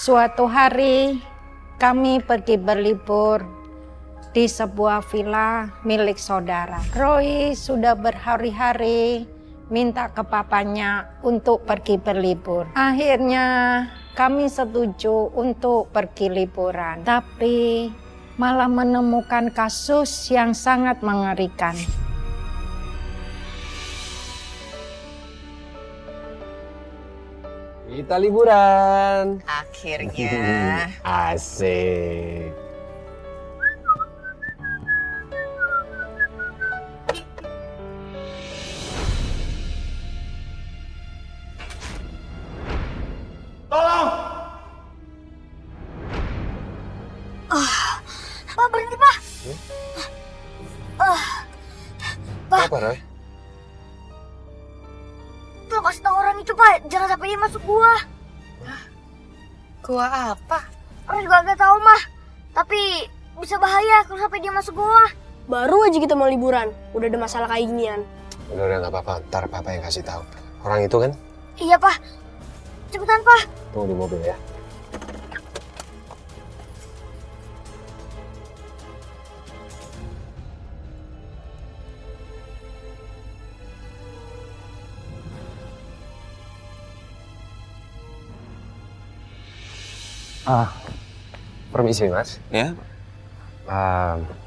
Suatu hari kami pergi berlibur di sebuah villa milik saudara. Roy sudah berhari-hari minta ke papanya untuk pergi berlibur. Akhirnya kami setuju untuk pergi liburan. Tapi malah menemukan kasus yang sangat mengerikan. Kita liburan. Akhirnya. Asik. Tolong! Pak, berhenti, Pak. Pak. Apa, Roy? Tolong kasih tahu orang itu, Pak. Jangan sampai dia masuk gua. Gua apa? Orang juga gak tahu, mah. Tapi bisa bahaya kalau sampai dia masuk gua. Baru aja kita mau liburan, udah ada masalah kayak ginian. Udah nggak apa-apa. Ntar papa yang kasih tahu. Orang itu kan? Iya, Pak. Cepetan, Pak. Tunggu di mobil ya. Permisi mas. Ya?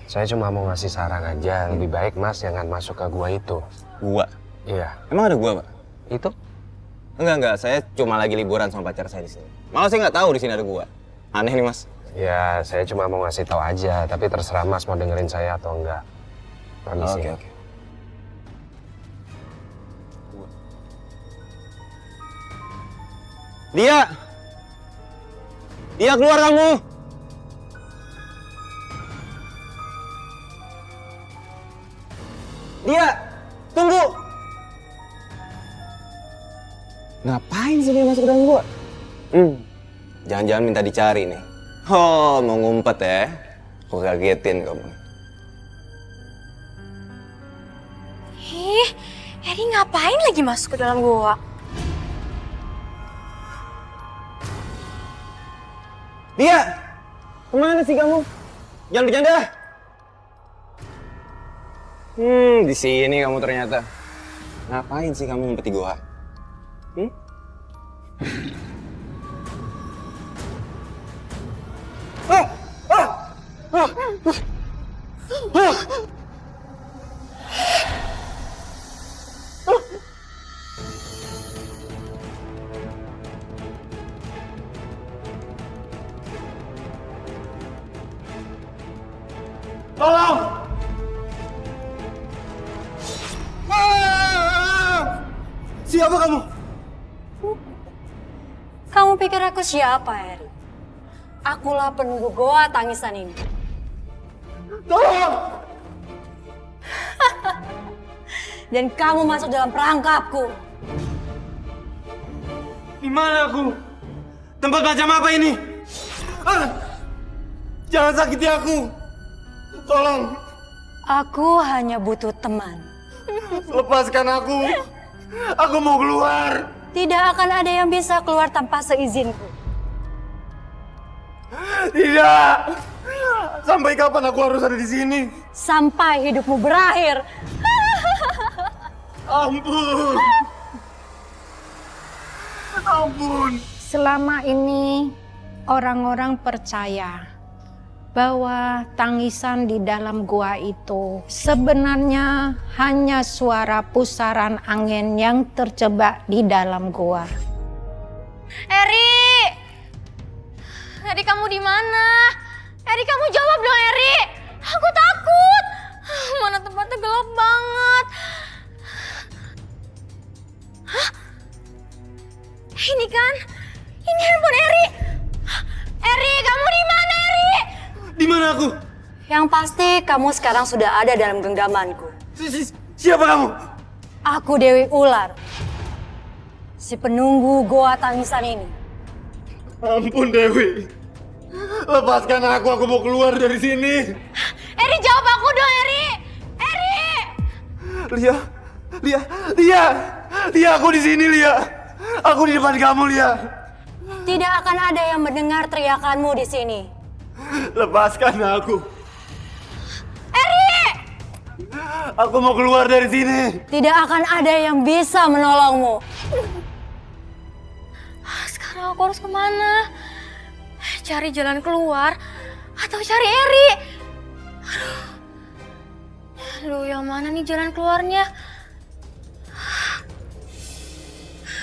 Saya cuma mau ngasih saran aja. Lebih baik mas jangan masuk ke gua itu. Gua? Iya. Emang ada gua, Pak? Itu? Enggak. Saya cuma lagi liburan sama pacar saya di sini. Malah saya nggak tahu di sini ada gua. Aneh nih, Mas. Ya saya cuma mau ngasih tahu aja. Tapi terserah mas mau dengerin saya atau enggak. Permisi. Oke. Dia keluar kamu! Dia! Tunggu! Ngapain sih dia masuk ke dalam gua? Jangan-jangan minta dicari nih. Oh, mau ngumpet ya? Aku kagetin kamu. Ih, Eri ngapain lagi masuk ke dalam gua? Dia! Kemana sih kamu? Jangan bercanda! Di sini kamu ternyata. Ngapain sih kamu ngumpet di gua? Tolong! Siapa kamu? Kamu pikir aku siapa, Eri? Akulah penunggu goa tangisan ini. Tolong! Dan kamu masuk dalam perangkapku. Di mana aku? Tempat macam apa ini? Jangan sakiti aku. Tolong, Aku hanya butuh teman. lepaskan aku. Aku mau keluar. Tidak akan ada yang bisa keluar tanpa seizinku. Tidak. Sampai kapan aku harus ada di sini? Sampai hidupmu berakhir. Ampun. Ampun. Selama ini orang-orang percaya bahwa tangisan di dalam gua itu sebenarnya hanya suara pusaran angin yang terjebak di dalam gua. Eri! Eri, kamu di mana? Eri, kamu jawab dong, Eri! Aku takut! Mana tempatnya gelap banget. Hah? Ini kan? Ini handphone Eri! Eri, kamu di mana, Eri? Di mana aku? Yang pasti kamu sekarang sudah ada dalam genggamanku. Siapa kamu? Aku Dewi Ular. Si penunggu goa tangisan ini. Ampun Dewi. Lepaskan aku mau keluar dari sini. Eri, jawab aku dong, Eri! Eri! Lia, aku di sini, Lia. Aku di depan kamu, Lia. Tidak akan ada yang mendengar teriakanmu di sini. Lepaskan aku. Aku mau keluar dari sini. Tidak akan ada yang bisa menolongmu. Sekarang aku harus kemana? Cari jalan keluar atau cari Eri? Aduh, yang mana nih jalan keluarnya?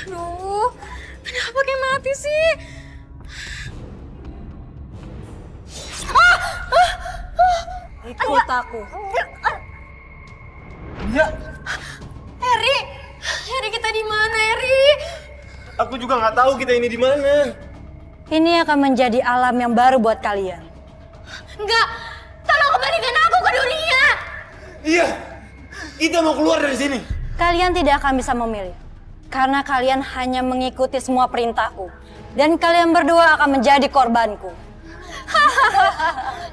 Aduh, kenapa kayak mati sih? Ikut aku. Ya, Eri, Eri kita di mana, Eri? aku juga nggak tahu kita ini di mana. Ini akan menjadi alam yang baru buat kalian. Enggak, tolong kembalikan aku ke dunia. Iya, kita mau keluar dari sini. Kalian tidak akan bisa memilih. Karena kalian hanya mengikuti semua perintahku. Dan kalian berdua akan menjadi korbanku.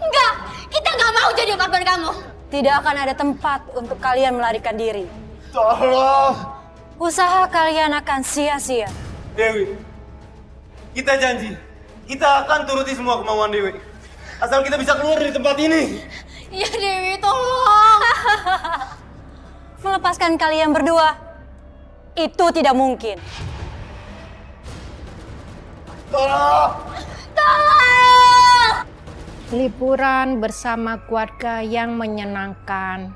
Enggak, kita nggak mau jadi korban kamu. Tidak akan ada tempat untuk kalian melarikan diri. Tolong. Usaha kalian akan sia-sia. Dewi, kita janji. Kita akan turuti semua kemauan Dewi. Asal kita bisa keluar dari tempat ini. Iya Dewi, tolong. Melepaskan kalian berdua, itu tidak mungkin. Tolong. Liburan bersama keluarga yang menyenangkan.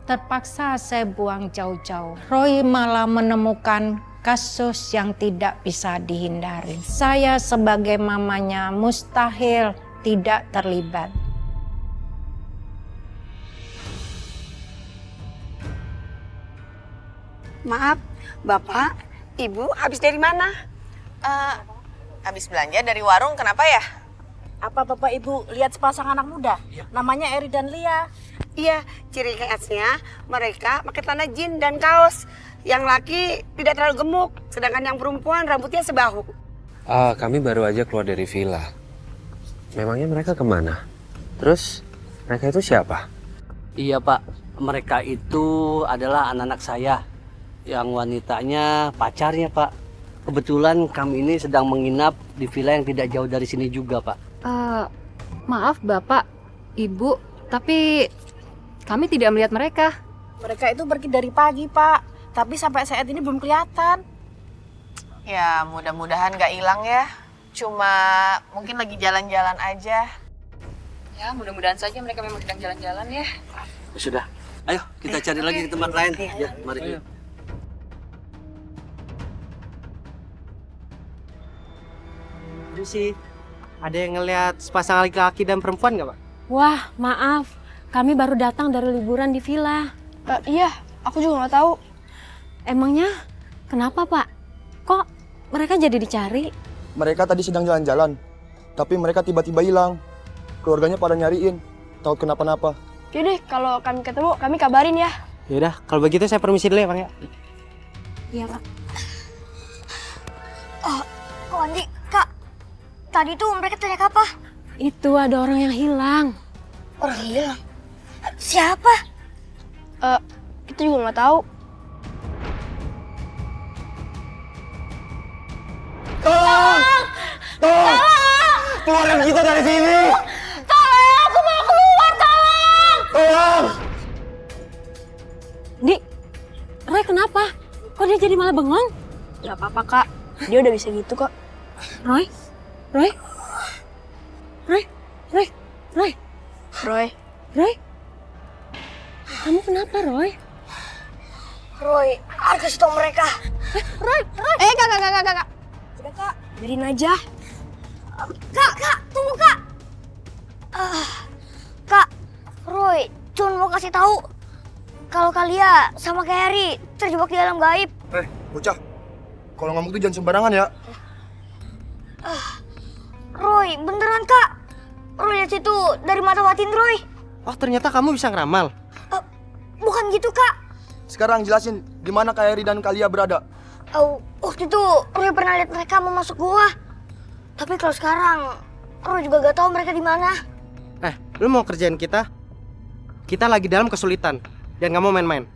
Terpaksa saya buang jauh-jauh. Roy malah menemukan kasus yang tidak bisa dihindari. Saya sebagai mamanya mustahil tidak terlibat. Maaf, Bapak, Ibu habis dari mana? Habis belanja dari warung, kenapa ya? Apa Bapak Ibu lihat sepasang anak muda? Namanya Eri dan Lia. Iya, ciri khasnya mereka pakai celana jeans dan kaos. Yang laki tidak terlalu gemuk, sedangkan yang perempuan rambutnya sebahu. Kami baru aja keluar dari villa. Memangnya mereka kemana? Terus mereka itu siapa? Iya Pak, mereka itu adalah anak-anak saya. Yang wanitanya pacarnya Pak. Kebetulan kami ini sedang menginap di villa yang tidak jauh dari sini juga Pak. Maaf Bapak, Ibu, tapi kami tidak melihat mereka. Mereka itu pergi dari pagi, Pak. Tapi sampai saat ini belum kelihatan. Ya mudah-mudahan gak hilang ya. Cuma mungkin lagi jalan-jalan aja. Ya, mudah-mudahan saja mereka memang sedang jalan-jalan ya. Sudah, ayo kita cari lagi ke tempat lain. Ya, mari. Itu sih, ada yang ngelihat sepasang laki-laki dan perempuan nggak, Pak? Wah, maaf. Kami baru datang dari liburan di villa. Iya, aku juga nggak tahu. Emangnya kenapa, Pak? Kok mereka jadi dicari? Mereka tadi sedang jalan-jalan, tapi mereka tiba-tiba hilang. Keluarganya pada nyariin, takut kenapa-napa. Yaudah, kalau kami ketemu, kami kabarin ya. Yaudah, kalau begitu saya permisi dulu ya, Bang ya. Iya, Pak. Kok Andi, Kak, tadi tuh mereka teriak apa? Itu ada orang yang hilang. Orang hilang? Siapa? Kita juga nggak tahu. Tolong! Tolong! Keluarin kita dari sini! Tolong, aku mau keluar, tolong! Tolong! Di, Roy kenapa? Kok dia jadi malah bengong? Gak apa-apa, Kak. Dia udah bisa gitu kok. Roy? Roy? Roy? Roy? Roy? Roy? Roy? Kamu kenapa, Roy? Roy, harus kasih tau mereka. Roy? Kak. Udah, Kak. Biarin aja. Kak, tunggu, Kak. Kak, Roy cuma mau kasih tahu kalau kalian sama kayak Harry terjebak di alam gaib. Bocah, kalau ngomong tuh jangan sembarangan ya. Roy, beneran, Kak. Roy lihat situ dari mata batin Roy. Oh, ternyata kamu bisa ngeramal. Bukan gitu, Kak. Sekarang jelasin di mana Kak Eri dan Kalia berada. Waktu itu Roy pernah lihat mereka mau masuk gua. Tapi kalau sekarang Roy juga gak tahu mereka di mana. Lu mau kerjain kita? Kita lagi dalam kesulitan dan nggak mau main-main.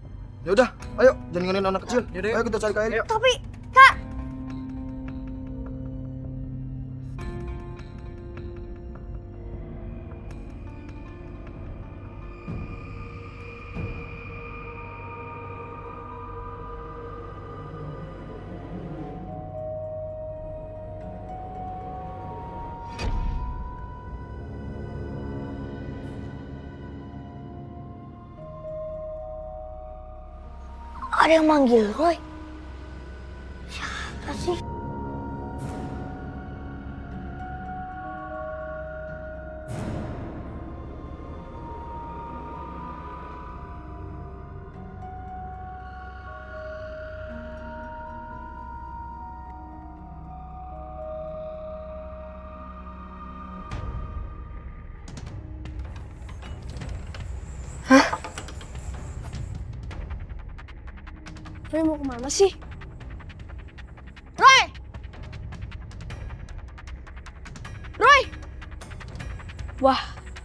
Ya udah, ayo jangan ngelain anak kecil. Ayo kita cari Kak Eri. Tapi, Kak, Ada yang manggil Roy. Siapa sih? Roy mau kemana sih? Roy! Roy! Wah,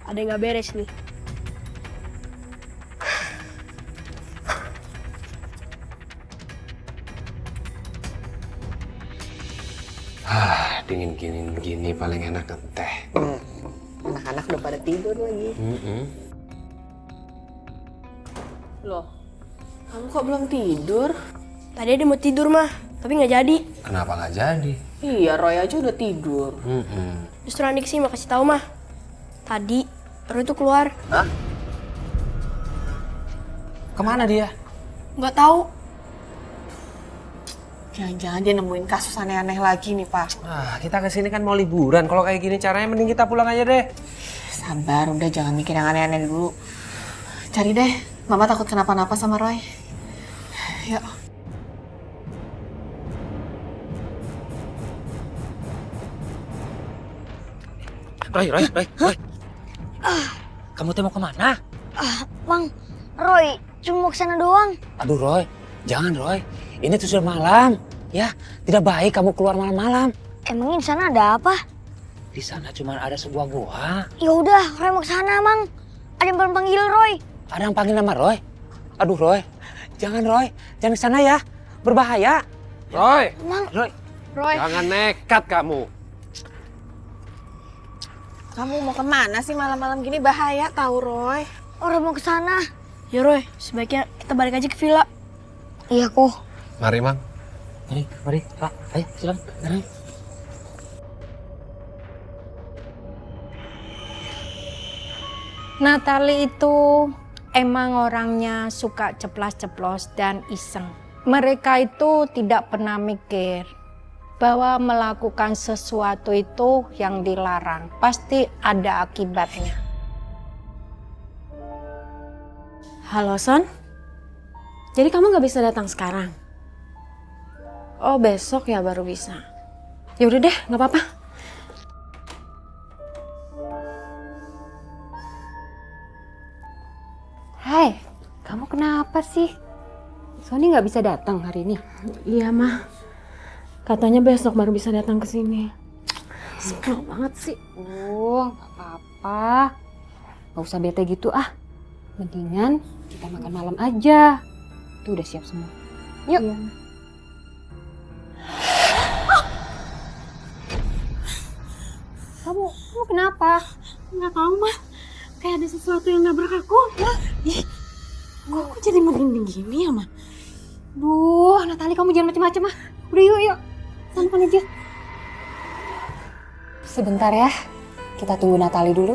ada yang gak beres nih. Dingin gini paling enak kan teh. Anak-anak udah pada tidur lagi. Loh, kamu kok belum tidur? Tadi ada mau tidur mah, tapi nggak jadi. Kenapa nggak jadi? Iya, Roy aja udah tidur. Justru Andik sih mau kasih tahu mah. Tadi Roy tuh keluar. Hah? Kemana dia? Nggak tahu. Jangan-jangan dia nemuin kasus aneh-aneh lagi nih, Pak. Kita kesini kan mau liburan. Kalau kayak gini caranya mending kita pulang aja deh. Sabar, udah jangan mikir yang aneh-aneh dulu. Cari deh, Mama takut kenapa-napa sama Roy. Yuk. Roy. Kamu mau kemana? Mang, Roy cuma mau kesana doang. Aduh Roy, jangan Roy. Ini tuh sudah malam. Ya, tidak baik kamu keluar malam-malam. Emangnya di sana ada apa? Di sana cuma ada sebuah gua. Ya udah, Roy mau kesana, Mang. Ada yang panggil Roy. Ada yang panggil nama Roy? Aduh Roy, jangan Roy. Jangan ke sana ya. Berbahaya. Roy. Mang. Roy. Jangan nekat kamu. Kamu mau kemana sih malam-malam gini? Bahaya tahu Roy. Roy mau kesana. Ya Roy, sebaiknya kita balik aja ke villa. Iya kok. Mari, Mang. Mari, Pak. Ayo, silakan. Mari. Natali itu emang orangnya suka ceplas-ceplos dan iseng. Mereka itu tidak pernah mikir bahwa melakukan sesuatu itu yang dilarang pasti ada akibatnya. Halo Son, jadi kamu nggak bisa datang sekarang? Oh besok ya baru bisa. Ya udah deh, nggak apa-apa. Hai, kamu kenapa sih? Sony nggak bisa datang hari ini? Iya mah, katanya besok baru bisa datang ke sini. Sebel banget sih. Nggak apa-apa. Nggak usah bete gitu ah. Mendingan kita makan malam aja. Tuh udah siap semua. Yuk. Iya. Kamu kenapa? Nggak tahu mah. Kayak ada sesuatu yang nabrak aku. Ih, kok jadi merinding gini ya mah? Duh, Natali kamu jangan macem-macem ah. Udah yuk. Makan aja. Sebentar ya. Kita tunggu Natali dulu.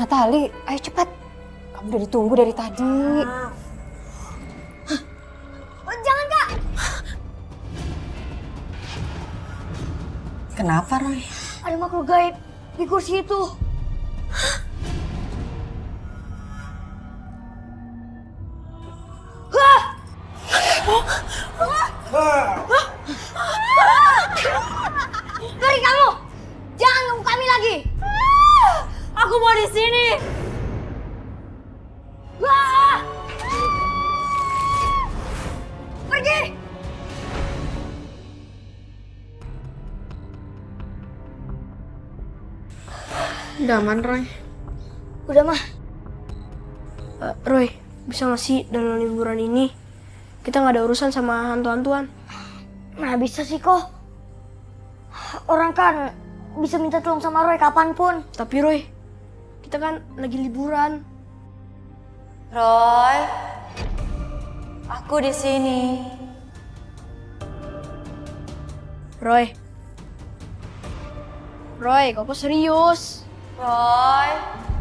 Natali, ayo cepat. Kamu udah ditunggu dari tadi. Oh, jangan Kak. Kenapa Roy? Ada makhluk gaib di kursi itu. Pergi kamu! Jangan ganggu kami lagi! Aku mau di sini. Pergi! Udah aman Roy. Udah mah. Roy, bisa nggak sih dalam liburan ini kita nggak ada urusan sama hantu-hantuan? Mana bisa sih kok? Orang kan bisa minta tolong sama Roy kapanpun. Tapi Roy, kita kan lagi liburan. Roy, aku di sini. Roy, kamu serius? Roy,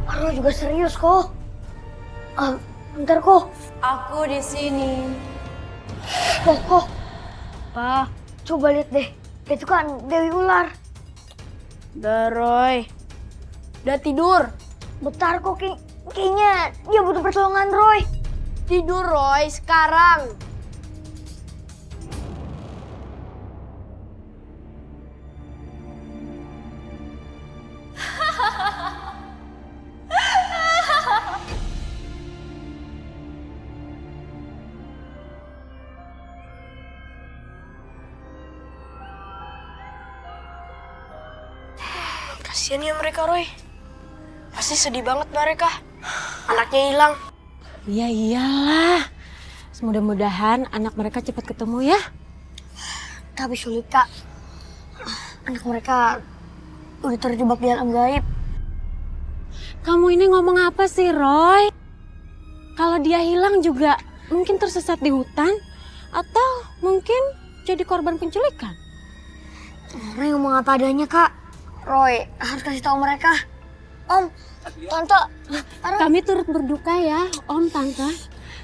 Roy juga serius kok. Bentar kok. Aku di sini. Oh, Pa, coba lihat deh. Itu kan Dewi Ular. Udah, Roy. Udah tidur. Bentar kok, kayaknya dia butuh pertolongan, Roy. Tidur, Roy, sekarang. Kasian ya mereka, Roy. Pasti sedih banget mereka. Anaknya hilang. Ya iyalah. Mudah-mudahan anak mereka cepat ketemu ya. Tapi sulit, Kak. Anak mereka udah terjebak di alam gaib. Kamu ini ngomong apa sih, Roy? Kalau dia hilang juga mungkin tersesat di hutan atau mungkin jadi korban penculikan. Roy ngomong apa adanya, Kak. Roy harus kasih tahu mereka. Om, Tante, kami turut berduka ya, Om, Tante.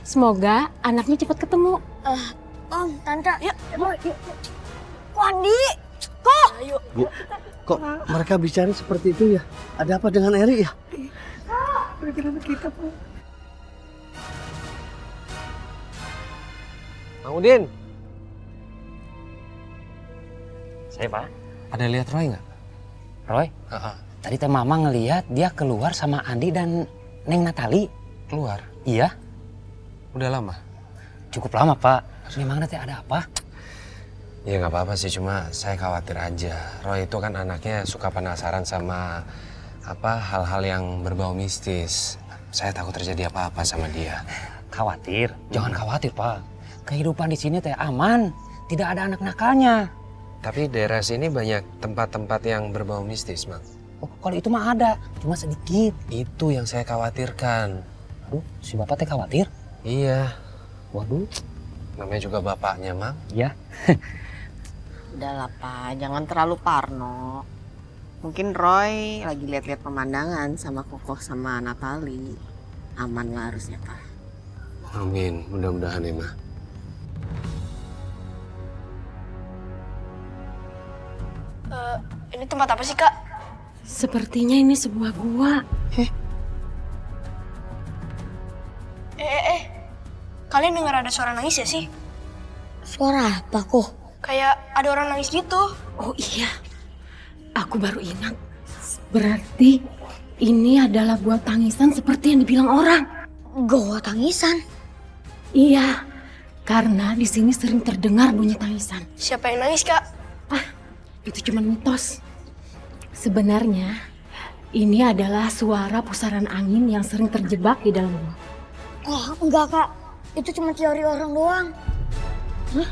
Semoga anaknya cepat ketemu. Om, Tante, Roy, Wandi, kok? Bu, kok mereka bicara seperti itu ya? Ada apa dengan Eri ya? Perkiraan kita, Bu. Mang Udin. Saya, Pak. Ada lihat Roy nggak? Roy? Tadi teh Mama ngelihat dia keluar sama Andi dan Neng Natali. Keluar? Iya. Udah lama? Cukup lama, Pak. Memang nanti ada apa? Ya nggak apa-apa sih, cuma saya khawatir aja. Roy itu kan anaknya suka penasaran sama hal-hal yang berbau mistis. Saya takut terjadi apa-apa sama dia. Khawatir? Jangan khawatir, Pak. Kehidupan di sini teh aman. Tidak ada anak nakalnya. Tapi daerah sini banyak tempat-tempat yang berbau mistis, Mang. Oh, kalau itu mah ada, cuma sedikit. Itu yang saya khawatirkan. Aduh, si Bapak teh khawatir? Iya. Waduh. Namanya juga bapaknya, Mang. Iya. Udahlah, Pak. Jangan terlalu parno. Mungkin Roy lagi lihat-lihat pemandangan sama Kokoh sama Natali. Aman lah harusnya, Pak. Amin. Mudah-mudahan ya, Ma. Ini tempat apa sih, Kak? Sepertinya ini sebuah gua. Kalian dengar ada suara nangis ya sih? Suara apa kok? Kayak ada orang nangis gitu. Oh iya, aku baru ingat. Berarti ini adalah gua tangisan seperti yang dibilang orang. Gua tangisan? Iya, karena di sini sering terdengar bunyi tangisan. Siapa yang nangis, Kak? Itu cuma mitos. Sebenarnya ini adalah suara pusaran angin yang sering terjebak di dalam gua. Oh, enggak, Kak. Itu cuma teori orang doang. Hah?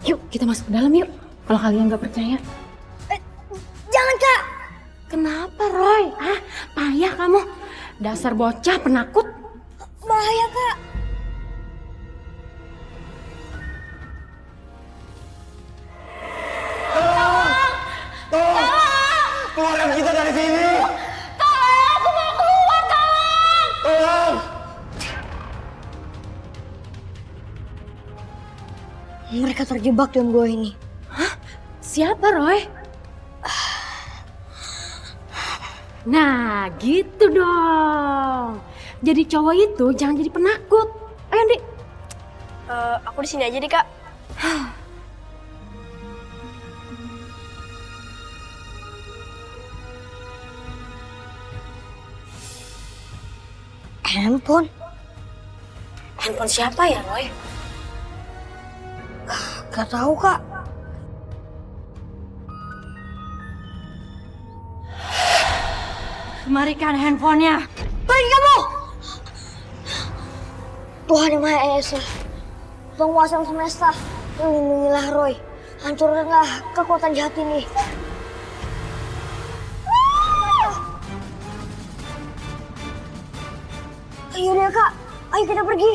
Yuk, kita masuk ke dalam yuk. Kalau kalian nggak percaya. Jangan, Kak. Kenapa, Roy? Payah kamu. Dasar bocah penakut. Bahaya, Kak. Keluarkan kita dari sini! Tolong, aku mau keluar, tolong! Tolong! Mereka terjebak dalam gua ini. Hah? Siapa, Roy? Nah, gitu dong. Jadi cowok itu jangan jadi penakut. Ayo, Dik. Aku di sini aja deh, Kak. Handphone? Handphone siapa ya, Roy? Gak tahu, Kak. Kemarikan handphonenya. Pergi kamu! Tuhan Yang Maha Esa, Penguasa semesta, lindungilah Roy. Hancurkanlah kekuatan jahat ini. Ayo deh, Kak. Ayo kita pergi.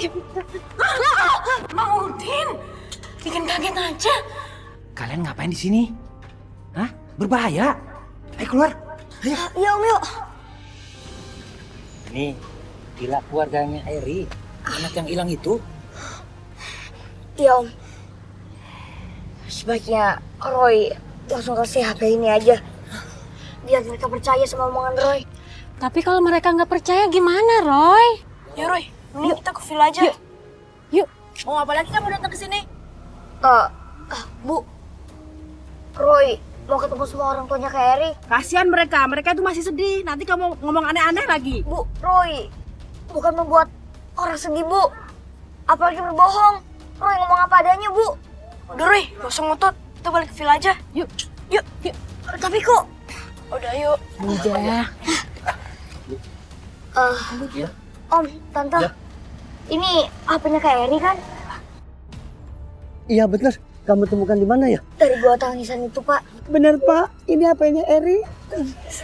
Mang Udin, bikin kaget aja. Kalian ngapain di sini? Hah? Berbahaya. Ayo keluar. Ayo. Ya, Om, yuk. Ini Gila keluarganya Eri, anak yang hilang itu. Iya Om. Sebaiknya Roy langsung kasih HP ini aja. Biar mereka percaya sama omongan Roy. Tapi kalau mereka nggak percaya gimana, Roy? Ya Roy, mending kita ke villa aja. Yuk. Mau apa lagi kamu datang ke sini? Bu. Roy mau ketemu semua orang tuanya Kak Eri. Kasihan mereka itu masih sedih. Nanti kamu ngomong aneh-aneh lagi. Bu, Roy bukan membuat orang sedih, Bu. Apalagi berbohong. Roy ngomong apa adanya, Bu. Udah Roy, gak usah ngotot. Kita balik ke villa aja. Yuk. Tapi kok... Udah yuk. Udah. Om, Tante. Ini HP-nya Kak Eri kan? Iya bener. Kamu temukan di mana ya? Dari gua tangisan itu, Pak. Bener Pak, ini HP-nya Eri.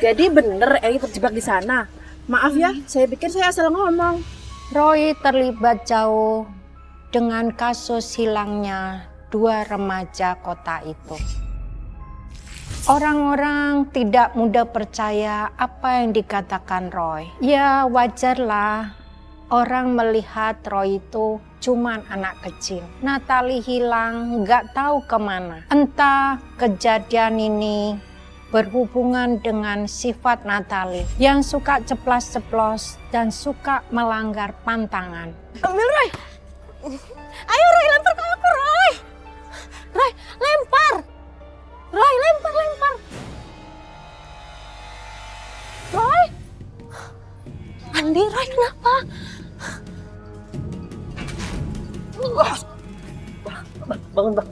Jadi bener Eri terjebak di sana. Maaf ya, saya pikir saya asal ngomong. Roy terlibat jauh dengan kasus hilangnya 2 remaja kota itu. Orang-orang tidak mudah percaya apa yang dikatakan Roy. Ya wajarlah orang melihat Roy itu cuman anak kecil. Natalie hilang, nggak tahu kemana. Entah kejadian ini berhubungan dengan sifat Natalie yang suka ceplas-ceplos dan suka melanggar pantangan. Ambil Roy. Ayo Roy, lempar ke aku, Roy. Roy, lempar. Roy, lempar. Roy. Andi, Roy kenapa? Bangun, Bang.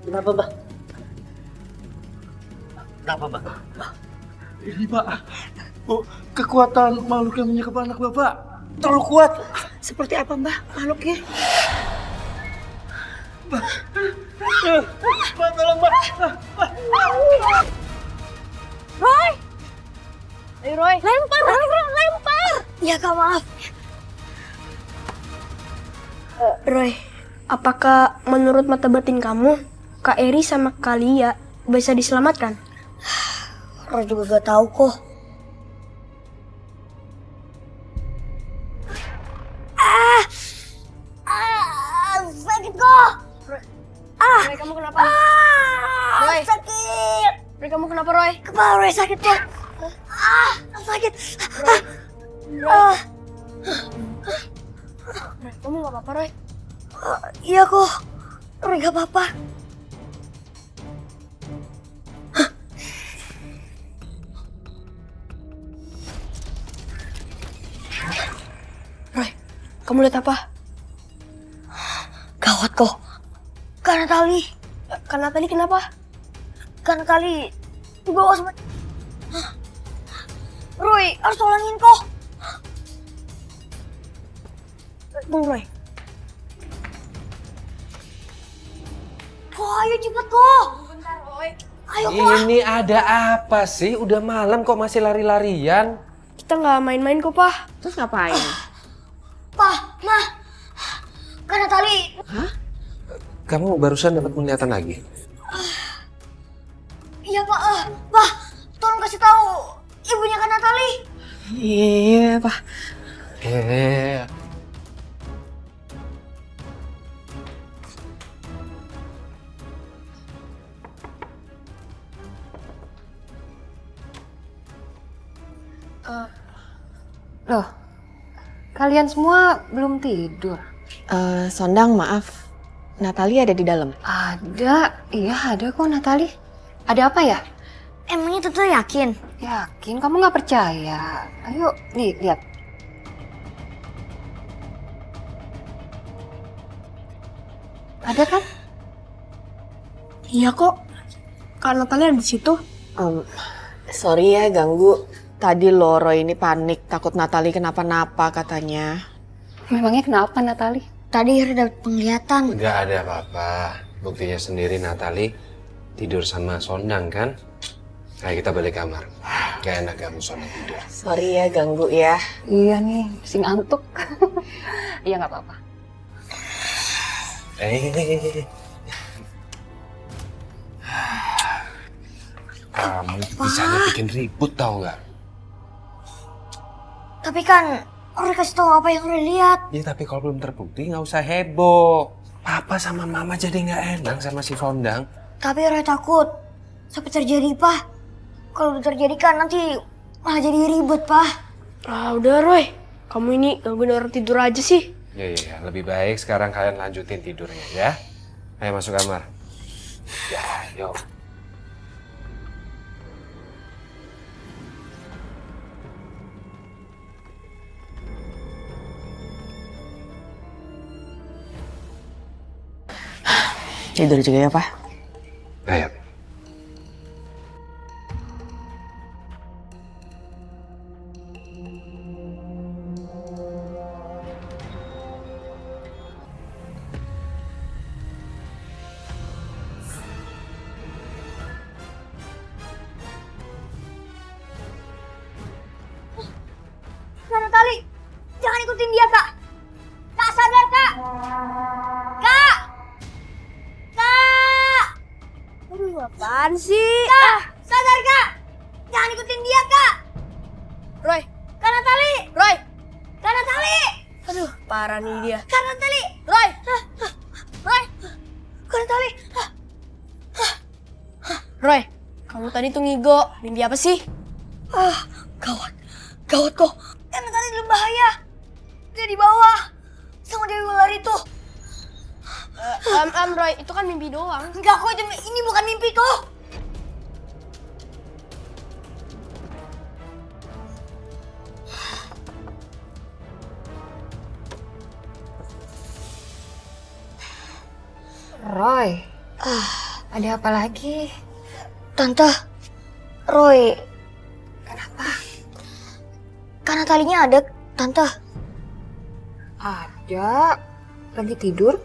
Kenapa, Bang? Kenapa, Bang? Ini Pak, kekuatan makhluk yang menyekap anak Bapak terlalu kuat. Seperti apa Mbah makhluknya? Mbak, tolong Mbak. Roy. Ayo Roy. Lempar. Ya Kak, maaf. Roy, apakah menurut mata batin kamu, Kak Eri sama Kak Lia bisa diselamatkan? Roy juga gak tahu kok. Sakit kok. Roy, kamu kenapa? Roy. Sakit. Roy, kamu kenapa Roy? Kepala Roy sakit kok. Sakit. Roy, kamu gak apa-apa Roy? Iya kok. Roy gak apa-apa. Roy, kamu lihat apa? Gawat kok. Karena tali. Karena tadi kenapa? Karena tali dibawa sama... Roy, harus tolongin kok. Tunggu Roy. Oh, ayo cepet kok. Bentar Roy. Ayo kok. Ini ada apa sih? Udah malam kok masih lari-larian? Kita nggak main-main kok, Pak. Terus ngapain? Pak, Ma. Karena tali. Hah? Kamu barusan dapat penglihatan lagi? Iya Pak. Pak, tolong kasih tahu ibunya kan Natali. Iya, Pak. Loh, kalian semua belum tidur? Sondang, maaf. Natali ada di dalam. Ada, iya ada kok Natali. Ada apa ya? Emangnya Tante yakin? Yakin? Kamu nggak percaya? Ayo, nih lihat. Ada kan? Iya kok. Kak Natali ada di situ. Sorry ya ganggu. Tadi Loro ini panik, takut Natali kenapa-napa katanya. Memangnya kenapa Natali? Tadi ada penglihatan. Nggak ada apa-apa. Buktinya sendiri Natali tidur sama Sondang kan? Ayo kita balik kamar. Gak enak kamu Sondang tidur. Sorry ya ganggu ya. Iya nih, masih ngantuk. Iya nggak apa-apa. Kamu bisa bikin ribut tau nggak? Tapi kan Roy kasih tahu apa yang Roy lihat. Ya tapi kalau belum terbukti nggak usah heboh. Papa sama mama jadi nggak enak sama si Fondang. Tapi Roy takut sampai terjadi, Pak. Kalau udah terjadi kan nanti malah jadi ribet, Pak. Ah, udah Roy. Kamu ini gangguin orang tidur aja sih. Ya, lebih baik sekarang kalian lanjutin tidurnya ya. Ayo masuk kamar. Ya, yuk. Tidur juga ya, Pak? Ayo. Nana Tali, jangan ikutin dia, Kak. Kak, sadar, Kak. Kak! Kak! Aduh, apaan sih? Kak, sadar, Kak. Jangan ikutin dia, Kak. Roy, Kak Natali. Roy, Kak Natali. aduh parah nih dia. Kak Natali. Roy, Roy. Kak Natali. Roy, kamu tadi tuh ngigo. Mimpi apa sih? Gawat. Gawat kok. Kak Natali dalam bahaya. Dia di bawah. Sama Dewi Ular itu. Roy, itu kan mimpi doang. Enggak kok, ini bukan mimpi tuh. Roy, ada apa lagi? Tante, Roy. Kenapa? Karena talinya ada, Tante. Ada. Lagi tidur?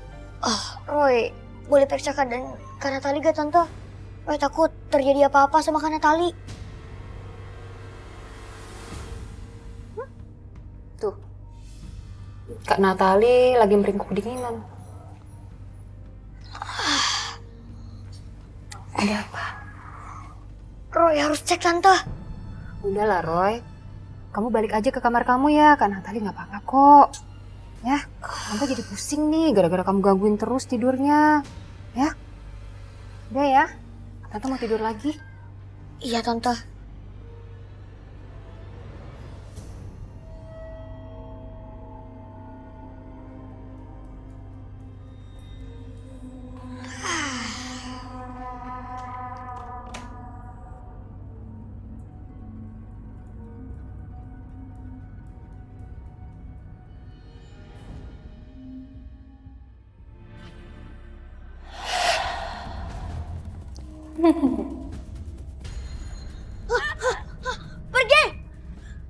Roy, boleh periksa keadaan Kak Natali gak, Tante? Roy takut terjadi apa-apa sama Kak Natali. Tuh. Kak Natali lagi meringkuk kedinginan. Ada apa? Roy harus cek, Tante. Udahlah, Roy. Kamu balik aja ke kamar kamu ya. Kak Natali nggak apa-apa kok. Ya, Tante jadi pusing nih gara-gara kamu gangguin terus tidurnya. Ya? Udah ya. Tante mau tidur lagi. Iya, Tante. Pergi!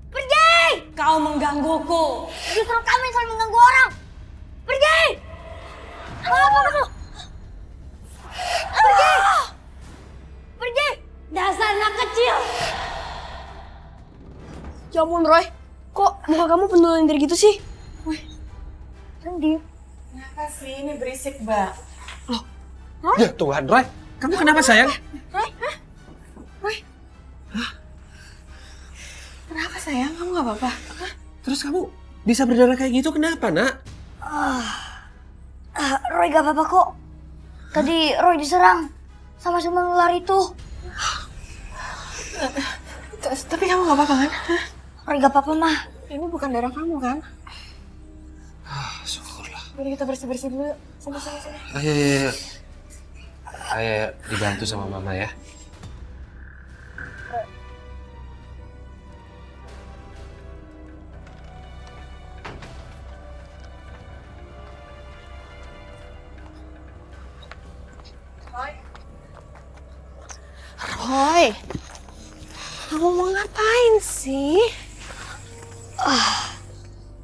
Pergi! Kau menggangguku. Justru kamu yang selalu mengganggu orang. Pergi! Apa kamu? Pergi! Pergi! Dasar anak kecil. Ya ampun, Roy. Kok muka kamu pendulandir gitu sih? Rendi. Kenapa sih ini berisik, Mbak? Ya Tuhan, Roy. Kamu kenapa sayang? Roy, Roy. Kenapa sayang? Kamu gak apa-apa? Terus kamu bisa berdarah kayak gitu kenapa, Nak? Roy gak apa-apa kok. Tadi Roy diserang sama siluman ular itu. Tapi kamu gak apa-apa kan? Roy gak apa-apa, Mah. Ini bukan darah kamu kan? Syukurlah. Mari kita bersih-bersih dulu. Sama-sama. Ayo. Ayo, dibantu sama Mama ya. Roy, kamu mau ngapain sih?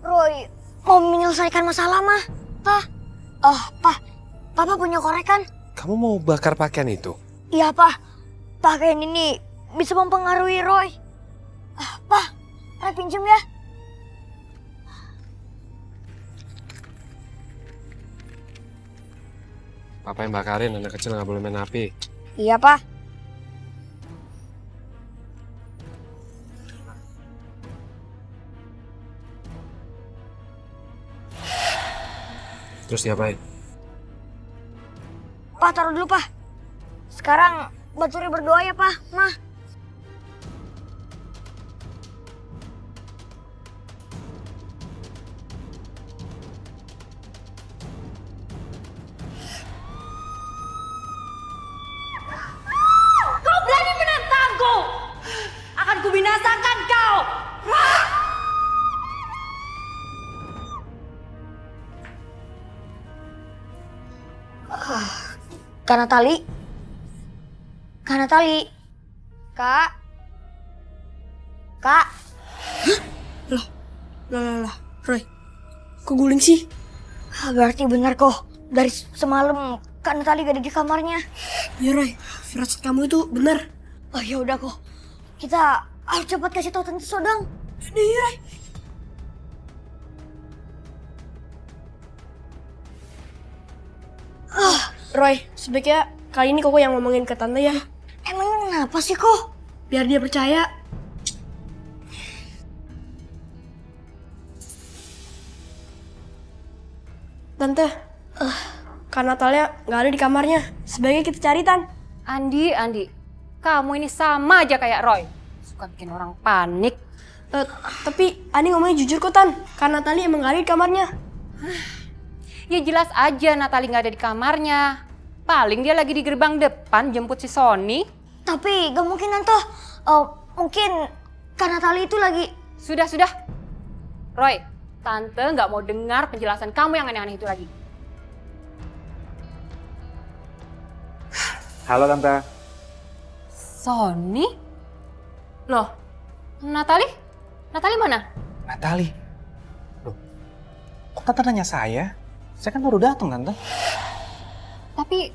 Roy mau menyelesaikan masalah, Mah. Papa punya korek kan? Kamu mau bakar pakaian itu? Iya, Pak. Pakaian ini bisa mempengaruhi Roy. Pak, Roy pinjem ya. Papa yang bakarin, anak kecil nggak boleh main api. Iya, Pak. Terus diapain? Pak, taruh dulu, Pak. Sekarang Mbak Turi berdoa ya, Pak. Mah. Kau berani menentangku? Akan kubinasakan kau. Kak Natali. Kak Natali. Kak. Kak. Lah, Roy. Kok guling sih? Berarti benar kok. Dari semalam Kak Natali gak ada di kamarnya. Ya Roy, firasat kamu itu benar. Oh ya udah kok. Kita harus cepat kasih tahu Tante Sodang. Nih, Roy. Roy, sebaiknya kali ini Koko yang ngomongin ke Tante ya. Emangnya kenapa sih kok? Biar dia percaya. Tante, Kak Natalia nggak ada di kamarnya. Sebaiknya kita cari, Tan. Andi, kamu ini sama aja kayak Roy. Suka bikin orang panik. Tapi Andi ngomongnya jujur kok, Tan. Kak Natalia emang nggak ada di kamarnya. Ya jelas aja Natali nggak ada di kamarnya. Paling dia lagi di gerbang depan jemput si Sony. Tapi gak mungkin Tante. Mungkin Kak Natali itu lagi... Sudah. Roy, Tante nggak mau dengar penjelasan kamu yang aneh-aneh itu lagi. Halo Tante. Sony? Loh, Natali mana? Natali? Loh, kok Tante nanya saya? Saya kan baru datang Tante. Tapi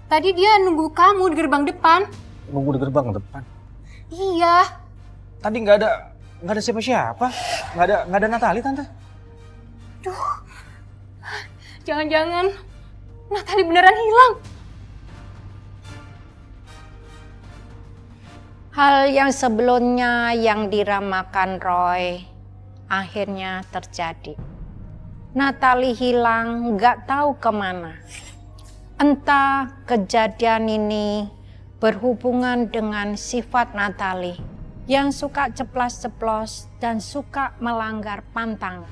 tadi dia nunggu kamu di gerbang depan. Nunggu di gerbang depan? Iya. Tadi nggak ada siapa-siapa. Nggak ada Natali Tante. Duh, jangan-jangan Natali beneran hilang. Hal yang sebelumnya yang diramakan Roy akhirnya terjadi. Natali hilang, nggak tahu kemana. Entah kejadian ini berhubungan dengan sifat Natali yang suka ceplas-ceplos dan suka melanggar pantangan.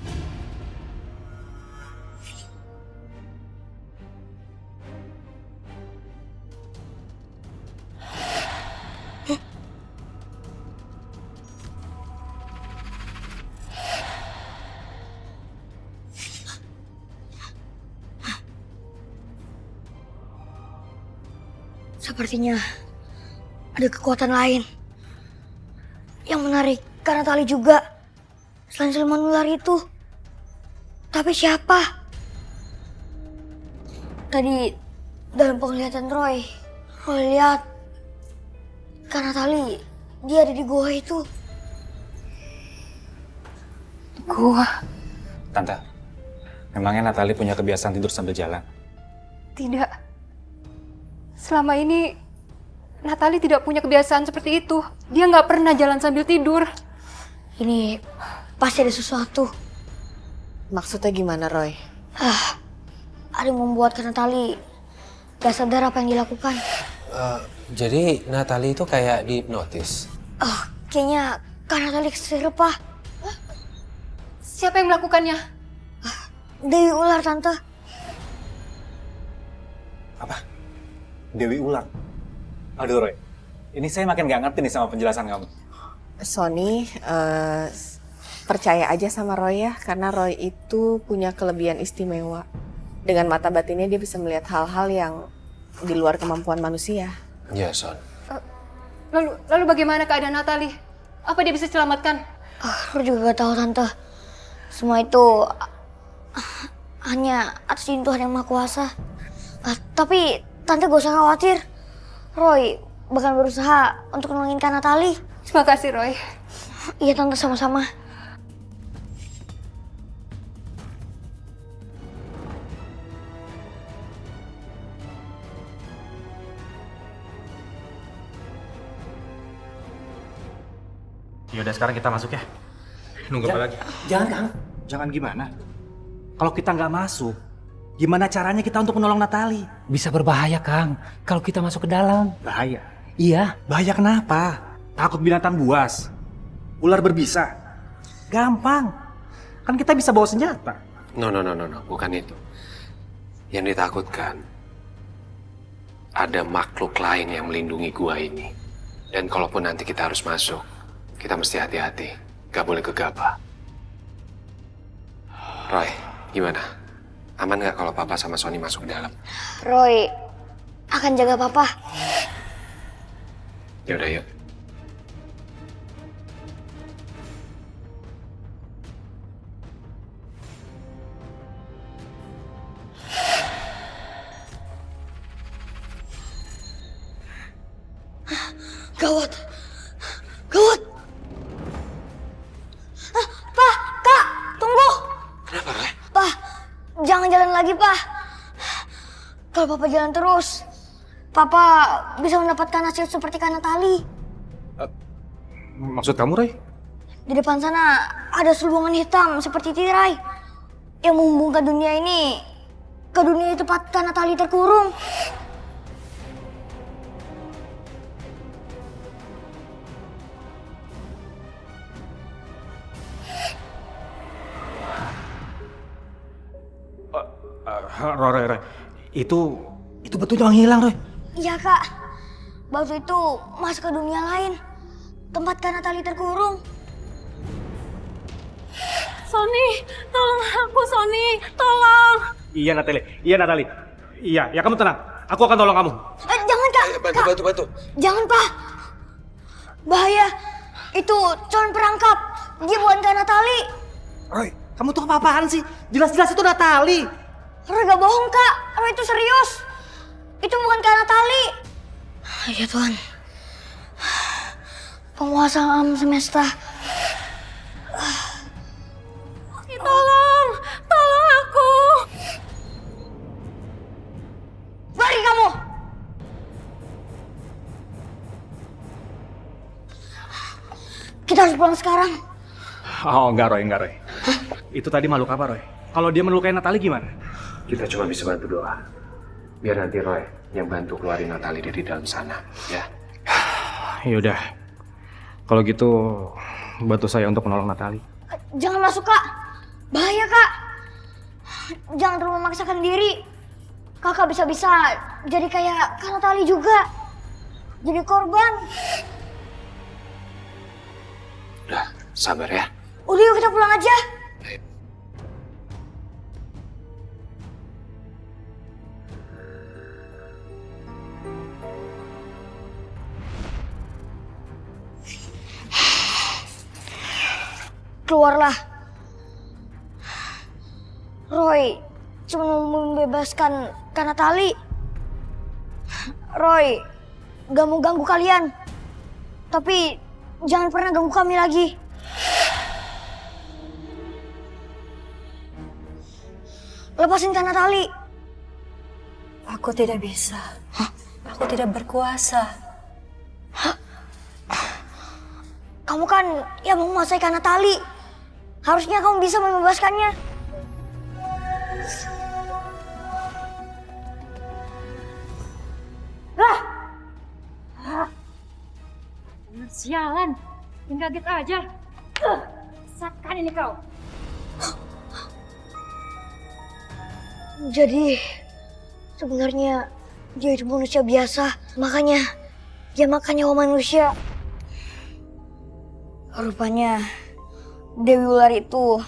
Sepertinya ada kekuatan lain yang menarik Kak Natali juga. Selain siluman ular itu. Tapi siapa? Tadi dalam penglihatan Roy lihat Kak Natali, dia ada di gua itu. Gua? Tante, memangnya Natali punya kebiasaan tidur sambil jalan? Tidak. Selama ini Natali tidak punya kebiasaan seperti itu. Dia nggak pernah jalan sambil tidur. Ini pasti ada sesuatu. Maksudnya gimana, Roy? Ada yang membuat Kak Natali gak sadar apa yang dilakukan. Jadi Natali itu kayak dihipnotis? Kayaknya Kak Natali keserep, Pak. Siapa yang melakukannya? Dewi Ular, Tante. Dewi Ular? Aduh Roy, ini saya makin gak ngerti nih sama penjelasan kamu. Sony, percaya aja sama Roy ya, karena Roy itu punya kelebihan istimewa. Dengan mata batinnya dia bisa melihat hal-hal yang di luar kemampuan manusia. Iya, Son. Lalu bagaimana keadaan Natali? Apa dia bisa selamatkan? Aku juga gak tahu, Tante. Semua itu hanya atas izin Tuhan yang Maha Kuasa. Tapi Tante gak usah khawatir. Roy bakal berusaha untuk nolongin Kak Natali. Terima kasih, Roy. Iya, Tante, sama-sama. Yaudah sekarang kita masuk ya. Nunggu apa lagi? Jangan, Kang. Jangan gimana? Kalau kita nggak masuk, Gimana caranya kita untuk menolong Natali? Bisa berbahaya, Kang. Kalau kita masuk ke dalam. Bahaya? Iya. Bahaya kenapa? Takut binatang buas? Ular berbisa? Gampang. Kan kita bisa bawa senjata. No, bukan itu. Yang ditakutkan, ada makhluk lain yang melindungi gua ini. Dan kalaupun nanti kita harus masuk, kita mesti hati-hati. Gak boleh gegabah. Roy, gimana? Aman gak kalau Papa sama Sony masuk ke dalam? Roy akan jaga Papa. Yaudah, yuk. Gawat. Gawat. Pak, Kak, tunggu. Kenapa, Roy? Pak, jangan jalan lagi, Pak. Kalau Papa jalan terus, Papa bisa mendapatkan hasil seperti Kak Natali. Maksud kamu, Roy? Di depan sana ada selubungan hitam seperti tirai yang menghubungkan dunia ini ke dunia tempat Kak Natali terkurung. Roy, itu betul yang hilang, Roy. Iya, Kak. Batu itu masuk ke dunia lain, tempat Kak Natali terkurung. Sony, tolong aku, Sony, tolong. Iya, Natali. Iya, kamu tenang. Aku akan tolong kamu. Jangan, Kak. Bantu. Jangan, Pak. Bahaya. Itu calon perangkap. Dia bukan Kak Natali. Roy, kamu tuh apa-apaan sih? Jelas-jelas itu Natali. Roy gak bohong, Kak. Roy itu serius. Itu bukan Kak Natali. Ya Tuhan. Penguasa alam semesta. Tolong aku. Lari kamu. Kita harus pulang sekarang. Oh, enggak, Roy. Itu tadi makhluk apa, Roy? Kalau dia melukai Natali gimana? Kita cuma bisa bantu doa. Biar nanti Roy yang bantu keluarin Natali dari dalam sana, ya. Yaudah. Kalau gitu, bantu saya untuk menolong Natali. Jangan masuk, Kak. Bahaya, Kak. Jangan terlalu memaksakan diri. Kakak bisa-bisa jadi kayak Kak Natali juga. Jadi korban. Udah, sabar ya. Udah yuk kita pulang aja. Keluarlah. Roy cuma mau membebaskan Kak Natali. Roy gak mau ganggu kalian. Tapi jangan pernah ganggu kami lagi. Lepasin Kak Natali. Aku tidak bisa. Aku tidak berkuasa. Kamu kan yang menguasai Kak Natali. Harusnya kamu bisa membebaskannya. Sialan, tinggal kaget aja. Sakan ini kau. Jadi sebenarnya dia itu manusia biasa, makanya dia makan nyawa manusia. Rupanya Dewi Ular itu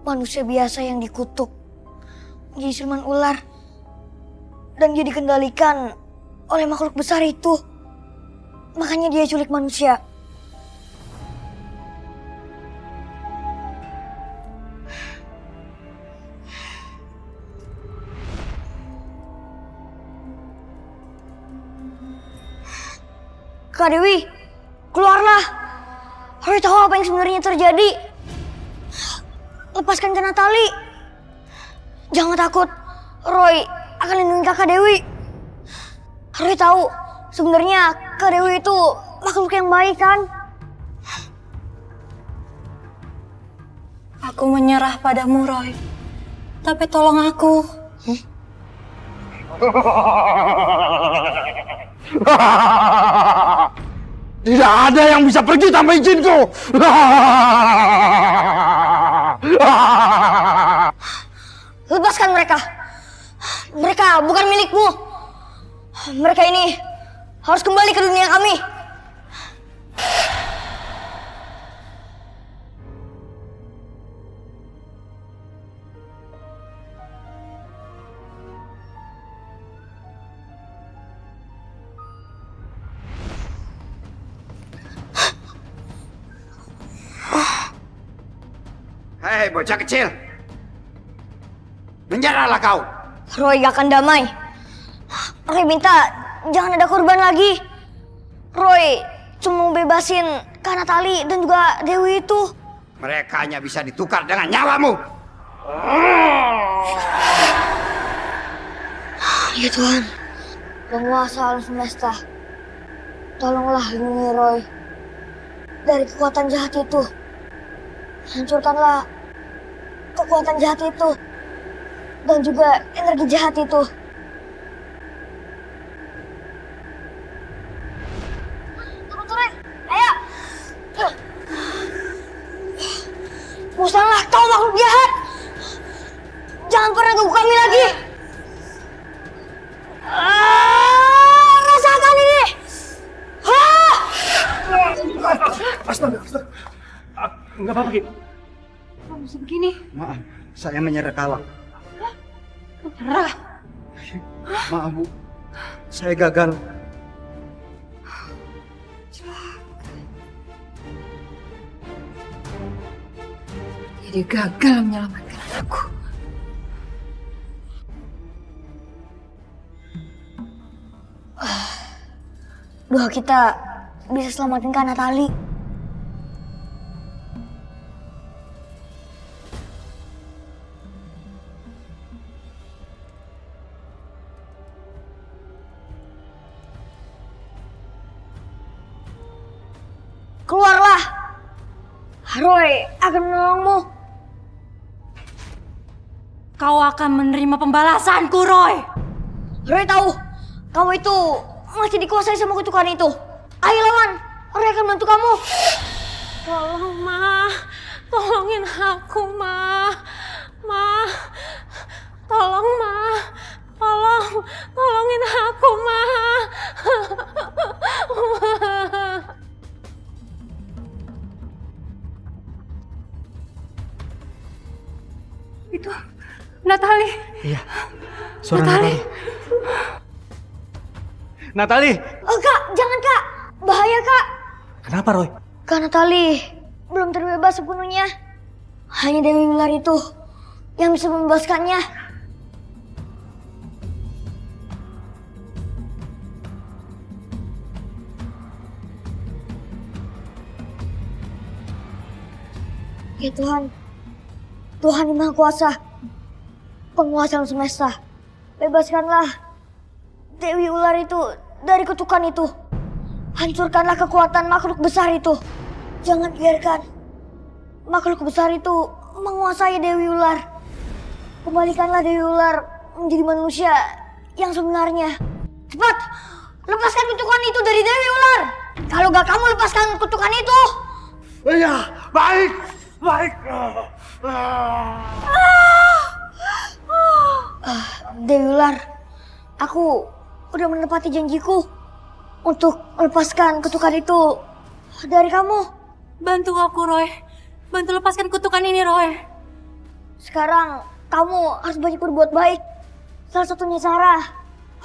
manusia biasa yang dikutuk jadi siluman ular dan dia dikendalikan oleh makhluk besar itu. Makanya dia culik manusia. Kak Dewi, keluarlah. Roy tahu apa yang sebenarnya terjadi. Lepaskan Kak Natali. Jangan takut. Roy akan lindungi Kakak Dewi. Roy tahu sebenarnya Kak Dewi itu makhluk yang baik kan? Aku menyerah padamu, Roy. Tapi tolong aku. Tidak ada yang bisa pergi tanpa izinku. Lepaskan mereka. Mereka bukan milikmu. Mereka ini harus kembali ke dunia kami. Hei bocah kecil, menyerahlah kau. Roy gak akan damai. Roy minta jangan ada korban lagi. Roy cuma mau bebasin Kak Natali dan juga Dewi itu. Mereka hanya bisa ditukar dengan nyawamu. Ya Tuhan, penguasa alam semesta, tolonglah lindungi Roy dari kekuatan jahat itu. Hancurkanlah kekuatan jahat itu dan juga energi jahat itu. Turun, ayo. Musnahlah kau makhluk jahat. Jangan pernah ganggu kami lagi. Rasakan ini. Astaga. Enggak apa-apa, Ki. Kok bisa begini? Maaf, saya menyerah kalah. Menyerah? Maaf, Bu. Saya gagal. Jadi gagal menyelamatkan anakku. Doa kita bisa selamatin Kak Natali. Keluarlah. Roy akan menolongmu. Kau akan menerima pembalasanku, Roy. Roy tahu kamu itu masih dikuasai sama kutukan itu. Ayo lawan, Roy akan bantu kamu. Tolong, Ma. Tolongin aku, Ma. Ma. Tolong, Ma. Tolongin aku, Ma. Itu Natali. Iya. Suara Natali. Natali. Oh Kak, jangan Kak. Bahaya Kak. Kenapa, Roy? Kak Natali belum terbebas sepenuhnya. Hanya Dewi Ular itu yang bisa membebaskannya. Ya Tuhan, Tuhan yang Maha Kuasa, penguasa alam semesta, bebaskanlah Dewi Ular itu dari kutukan itu. Hancurkanlah kekuatan makhluk besar itu. Jangan biarkan makhluk besar itu menguasai Dewi Ular. Kembalikanlah Dewi Ular menjadi manusia yang sebenarnya. Cepat, lepaskan kutukan itu dari Dewi Ular. Kalau gak kamu lepaskan kutukan itu. Iya, baik. Dewi Ular, aku udah menepati janjiku untuk melepaskan kutukan itu dari kamu. Bantu aku, Roy. Bantu lepaskan kutukan ini, Roy. Sekarang kamu harus banyak berbuat baik. Salah satunya cara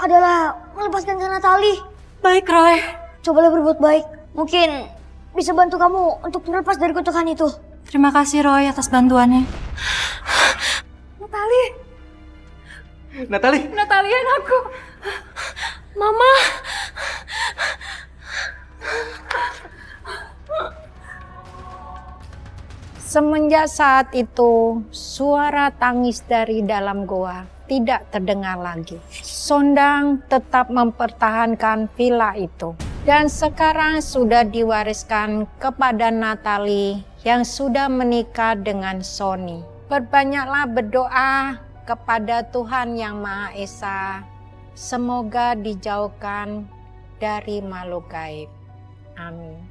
adalah melepaskan Kak Natali. Baik, Roy. Cobalah berbuat baik. Mungkin bisa bantu kamu untuk terlepas dari kutukan itu. Terima kasih, Roy, atas bantuannya. Natali. Natali, anakku. Mama. Semenjak saat itu, suara tangis dari dalam goa tidak terdengar lagi. Sondang tetap mempertahankan villa itu. Dan sekarang sudah diwariskan kepada Natali yang sudah menikah dengan Sony. Perbanyaklah berdoa kepada Tuhan Yang Maha Esa, semoga dijauhkan dari makhluk gaib. Amin.